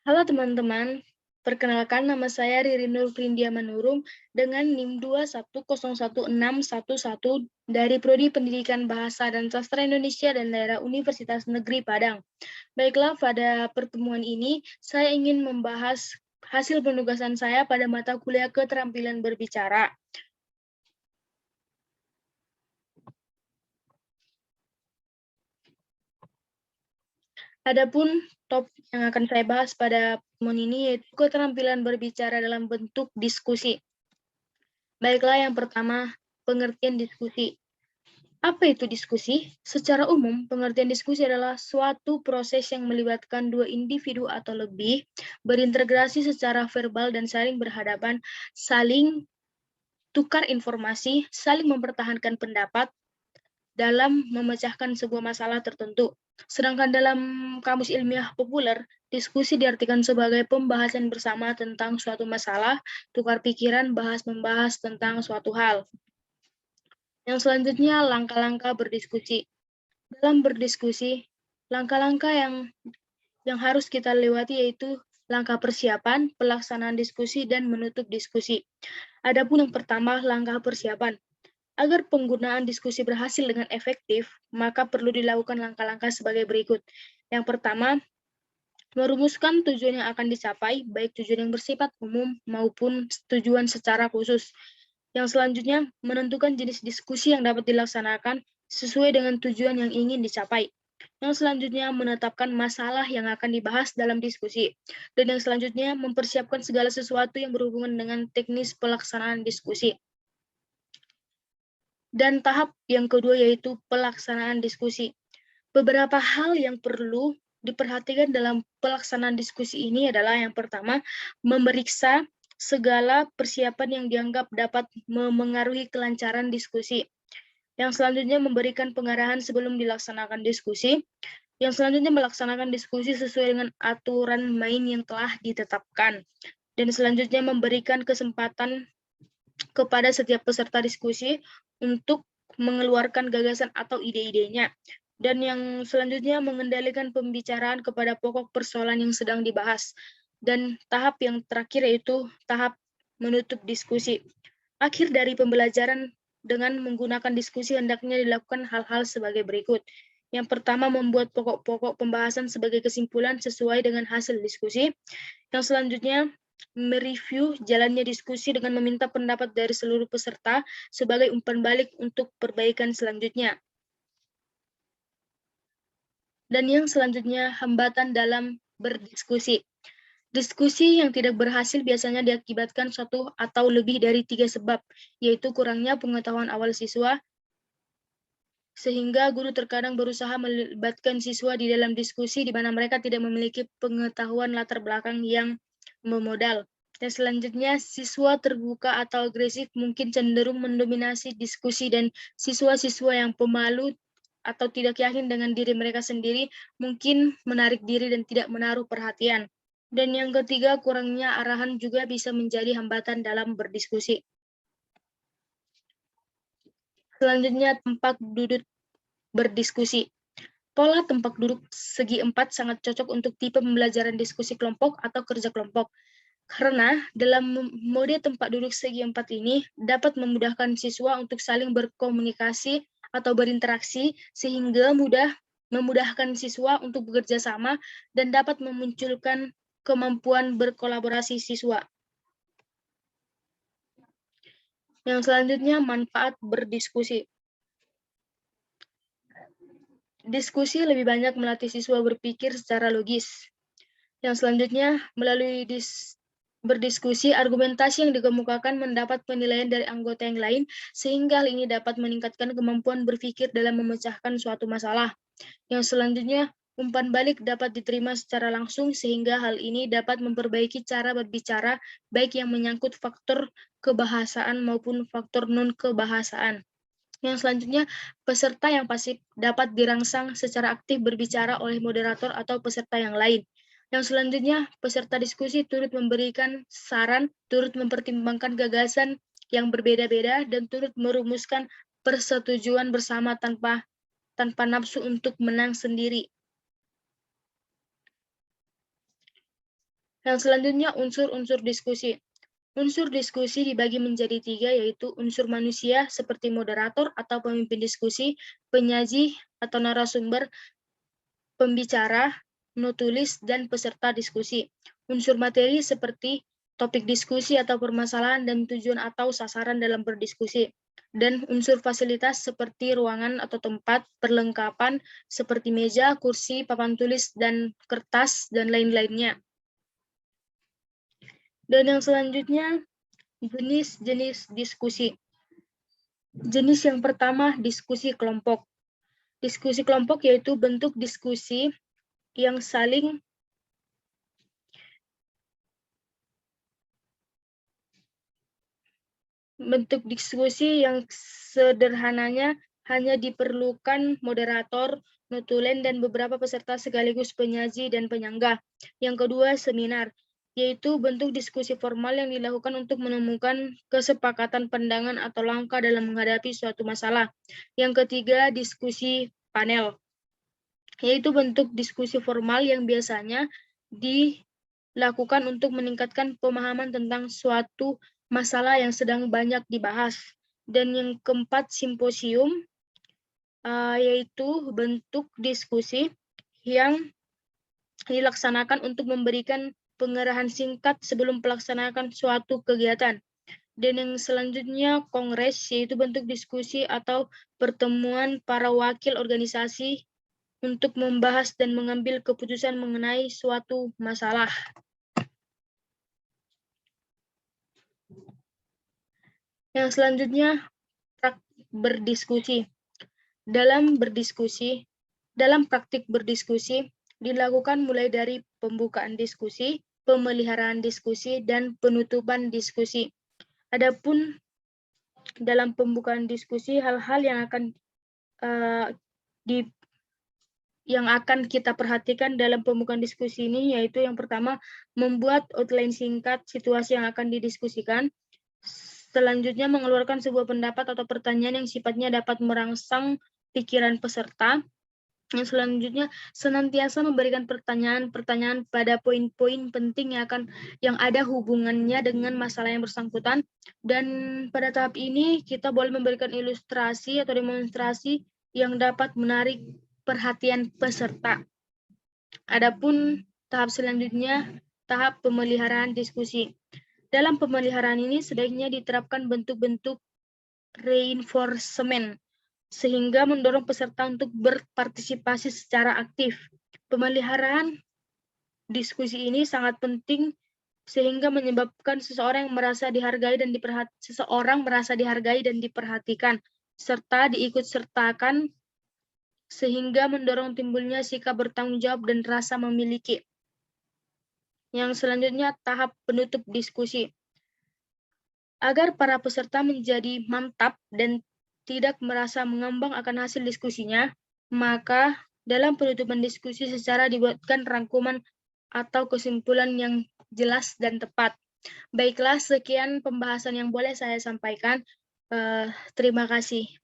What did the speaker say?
Halo teman-teman, perkenalkan nama saya Riri Nur Prindia Manurung dengan NIM 2101611 dari Prodi Pendidikan Bahasa dan Sastra Indonesia dan Daerah Universitas Negeri Padang. Baiklah, pada pertemuan ini saya ingin membahas hasil penugasan saya pada mata kuliah keterampilan berbicara. Adapun topik yang akan saya bahas pada pertemuan ini yaitu keterampilan berbicara dalam bentuk diskusi. Baiklah, yang pertama, pengertian diskusi. Apa itu diskusi? Secara umum, pengertian diskusi adalah suatu proses yang melibatkan dua individu atau lebih, berintegrasi secara verbal dan saling berhadapan, saling tukar informasi, saling mempertahankan pendapat dalam memecahkan sebuah masalah tertentu. Sedangkan dalam kamus ilmiah populer, diskusi diartikan sebagai pembahasan bersama tentang suatu masalah, tukar pikiran, membahas tentang suatu hal. Yang selanjutnya, langkah-langkah berdiskusi. Dalam berdiskusi, langkah-langkah yang harus kita lewati yaitu langkah persiapan, pelaksanaan diskusi, dan menutup diskusi. Adapun yang pertama, langkah persiapan. Agar penggunaan diskusi berhasil dengan efektif, maka perlu dilakukan langkah-langkah sebagai berikut. Yang pertama, merumuskan tujuan yang akan dicapai, baik tujuan yang bersifat umum maupun tujuan secara khusus. Yang selanjutnya, menentukan jenis diskusi yang dapat dilaksanakan sesuai dengan tujuan yang ingin dicapai. Yang selanjutnya, menetapkan masalah yang akan dibahas dalam diskusi. Dan yang selanjutnya, mempersiapkan segala sesuatu yang berhubungan dengan teknis pelaksanaan diskusi. Dan tahap yang kedua yaitu pelaksanaan diskusi. Beberapa hal yang perlu diperhatikan dalam pelaksanaan diskusi ini adalah yang pertama, memeriksa segala persiapan yang dianggap dapat memengaruhi kelancaran diskusi. Yang selanjutnya, memberikan pengarahan sebelum dilaksanakan diskusi. Yang selanjutnya, melaksanakan diskusi sesuai dengan aturan main yang telah ditetapkan. Dan selanjutnya, memberikan kesempatan kepada setiap peserta diskusi untuk mengeluarkan gagasan atau ide-idenya. Dan yang selanjutnya, mengendalikan pembicaraan kepada pokok persoalan yang sedang dibahas. Dan tahap yang terakhir yaitu tahap menutup diskusi. Akhir dari pembelajaran dengan menggunakan diskusi hendaknya dilakukan hal-hal sebagai berikut. Yang pertama, membuat pokok-pokok pembahasan sebagai kesimpulan sesuai dengan hasil diskusi. Yang selanjutnya, mereview jalannya diskusi dengan meminta pendapat dari seluruh peserta sebagai umpan balik untuk perbaikan selanjutnya. Dan yang selanjutnya, hambatan dalam berdiskusi. Diskusi yang tidak berhasil biasanya diakibatkan satu atau lebih dari 3 sebab, yaitu kurangnya pengetahuan awal siswa, sehingga guru terkadang berusaha melibatkan siswa di dalam diskusi di mana mereka tidak memiliki pengetahuan latar belakang yang memodal. Dan selanjutnya, siswa terbuka atau agresif mungkin cenderung mendominasi diskusi dan siswa-siswa yang pemalu atau tidak yakin dengan diri mereka sendiri mungkin menarik diri dan tidak menaruh perhatian. Dan yang ketiga, kurangnya arahan juga bisa menjadi hambatan dalam berdiskusi. Selanjutnya, tempat duduk berdiskusi. Pola tempat duduk segi 4 sangat cocok untuk tipe pembelajaran diskusi kelompok atau kerja kelompok. Karena dalam mode tempat duduk segi 4 ini dapat memudahkan siswa untuk saling berkomunikasi atau berinteraksi sehingga memudahkan siswa untuk bekerja sama dan dapat memunculkan kemampuan berkolaborasi siswa. Yang selanjutnya, manfaat berdiskusi. Diskusi lebih banyak melatih siswa berpikir secara logis. Yang selanjutnya, melalui berdiskusi, argumentasi yang dikemukakan mendapat penilaian dari anggota yang lain, sehingga hal ini dapat meningkatkan kemampuan berpikir dalam memecahkan suatu masalah. Yang selanjutnya, umpan balik dapat diterima secara langsung, sehingga hal ini dapat memperbaiki cara berbicara, baik yang menyangkut faktor kebahasaan maupun faktor non-kebahasaan. Yang selanjutnya, peserta yang pasif dapat dirangsang secara aktif berbicara oleh moderator atau peserta yang lain. Yang selanjutnya, peserta diskusi turut memberikan saran, turut mempertimbangkan gagasan yang berbeda-beda, dan turut merumuskan persetujuan bersama tanpa nafsu untuk menang sendiri. Yang selanjutnya unsur-unsur diskusi. Unsur diskusi dibagi menjadi 3, yaitu unsur manusia seperti moderator atau pemimpin diskusi, penyaji atau narasumber, pembicara, nutulis, dan peserta diskusi. Unsur materi seperti topik diskusi atau permasalahan dan tujuan atau sasaran dalam berdiskusi. Dan unsur fasilitas seperti ruangan atau tempat, perlengkapan seperti meja, kursi, papan tulis, dan kertas, dan lain-lainnya. Dan yang selanjutnya, jenis-jenis diskusi. Jenis yang pertama, diskusi kelompok. Diskusi kelompok yaitu bentuk diskusi yang saling sederhananya hanya diperlukan moderator, notulen, dan beberapa peserta sekaligus penyaji dan penyangga. Yang kedua, seminar, yaitu bentuk diskusi formal yang dilakukan untuk menemukan kesepakatan pandangan atau langkah dalam menghadapi suatu masalah. Yang ketiga, diskusi panel, yaitu bentuk diskusi formal yang biasanya dilakukan untuk meningkatkan pemahaman tentang suatu masalah yang sedang banyak dibahas. Dan yang keempat, simposium, yaitu bentuk diskusi yang dilaksanakan untuk memberikan pengerahan singkat sebelum pelaksanaan suatu kegiatan. Dan yang selanjutnya, kongres, yaitu bentuk diskusi atau pertemuan para wakil organisasi untuk membahas dan mengambil keputusan mengenai suatu masalah. Yang selanjutnya, praktik berdiskusi. Dalam praktik berdiskusi dilakukan mulai dari pembukaan diskusi, pemeliharaan diskusi, dan penutupan diskusi. Adapun dalam pembukaan diskusi, hal-hal yang akan kita perhatikan dalam pembukaan diskusi ini yaitu yang pertama, membuat outline singkat situasi yang akan didiskusikan. Selanjutnya, mengeluarkan sebuah pendapat atau pertanyaan yang sifatnya dapat merangsang pikiran peserta. Yang selanjutnya, senantiasa memberikan pertanyaan-pertanyaan pada poin-poin penting yang ada hubungannya dengan masalah yang bersangkutan. Dan pada tahap ini, kita boleh memberikan ilustrasi atau demonstrasi yang dapat menarik perhatian peserta. Adapun tahap selanjutnya, tahap pemeliharaan diskusi. Dalam pemeliharaan ini sebaiknya diterapkan bentuk-bentuk reinforcement sehingga mendorong peserta untuk berpartisipasi secara aktif. Pemeliharaan diskusi ini sangat penting sehingga menyebabkan seseorang merasa dihargai dan diperhatikan serta diikutsertakan sehingga mendorong timbulnya sikap bertanggung jawab dan rasa memiliki. Yang selanjutnya, tahap penutup diskusi. Agar para peserta menjadi mantap dan tidak merasa mengambang akan hasil diskusinya, maka dalam penutupan diskusi secara dibuatkan rangkuman atau kesimpulan yang jelas dan tepat. Baiklah, sekian pembahasan yang boleh saya sampaikan. Terima kasih.